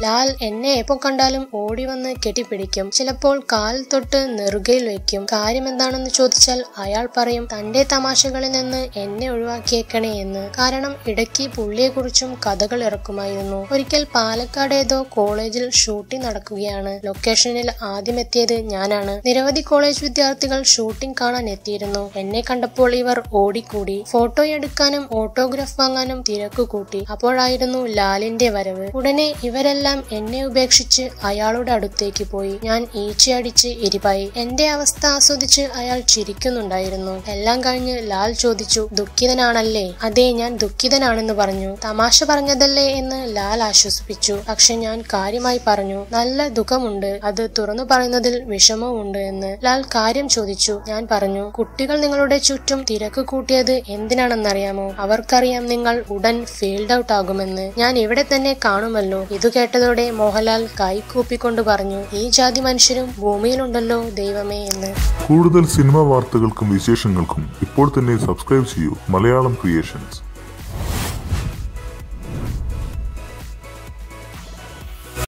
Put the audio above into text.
ലാൽ എന്നെ എപ്പോ കണ്ടാലും ഓടി വന്ന് കെട്ടിപ്പിടിക്കും. ചിലപ്പോൾ കാൽ തൊട്ട് നെറുകയിൽ വെക്കും. കാര്യം എന്താണെന്ന് ചോദിച്ചാൽ അയാൾ പറയും തന്റെ തമാശകളിൽ നിന്ന് എന്നെ ഒഴിവാക്കിയേക്കണേ എന്ന്. കാരണം ഇടയ്ക്ക് പുള്ളിയെക്കുറിച്ചും കഥകൾ ഇറക്കുമായിരുന്നു. ഒരിക്കൽ പാലക്കാട് ഏതോ കോളേജിൽ ഷൂട്ടിംഗ് നടക്കുകയാണ്. ലൊക്കേഷനിൽ ആദ്യം എത്തിയത് ഞാനാണ്. നിരവധി കോളേജ് വിദ്യാർത്ഥികൾ ഷൂട്ടിംഗ് കാണാൻ എത്തിയിരുന്നു. എന്നെ കണ്ടപ്പോൾ ഇവർ ഓടിക്കൂടി. ഫോട്ടോ എടുക്കാനും ഓട്ടോഗ്രാഫ് വാങ്ങാനും തിരക്കു കൂട്ടി. അപ്പോഴായിരുന്നു ലാലിന്റെ വരവ്. ഉടനെ ഇവരെല്ലാം എന്നെ ഉപേക്ഷിച്ച് അയാളുടെ അടുത്തേക്ക് പോയി. ഞാൻ ഈച്ചയടിച്ച് എരിവായി. എന്റെ അവസ്ഥ ആസ്വദിച്ച് അയാൾ ചിരിക്കുന്നുണ്ടായിരുന്നു. എല്ലാം കഴിഞ്ഞ് ലാൽ ചോദിച്ചു, ദുഃഖിതനാണല്ലേ? അതെ, ഞാൻ ദുഃഖിതനാണെന്ന് പറഞ്ഞു. തമാശ പറഞ്ഞതല്ലേ എന്ന് ലാൽ ആശ്വസിപ്പിച്ചു. പക്ഷെ ഞാൻ കാര്യമായി പറഞ്ഞു, നല്ല ദുഃഖമുണ്ട്, അത് തുറന്നു പറയുന്നതിൽ വിഷമവുമുണ്ട് എന്ന്. ലാൽ കാര്യം ചോദിച്ചു. ഞാൻ പറഞ്ഞു, കുട്ടികൾ നിങ്ങളുടെ ചുറ്റും തിരക്ക് കൂട്ടിയത് എന്തിനാണെന്നറിയാമോ? അവർക്കറിയാം നിങ്ങൾ ഉടൻ ഫീൽഡ് ഔട്ട് ആകുമെന്ന്. ഞാൻ ഇവിടെ തന്നെ കാണുമല്ലോ. ഇതു കേട്ടതോടെ മോഹൻലാൽ കൈകൂപ്പിക്കൊണ്ട് പറഞ്ഞു, ഈ ജാതി മനുഷ്യരും ഭൂമിയിലുണ്ടല്ലോ ദൈവമേ എന്ന്. കൂടുതൽ സിനിമാ വാർത്തകൾക്കും വിശേഷങ്ങൾക്കും ഇപ്പോൾ തന്നെ സബ്സ്ക്രൈബ് ചെയ്യൂ മലയാളം ക്രിയേഷൻസ്.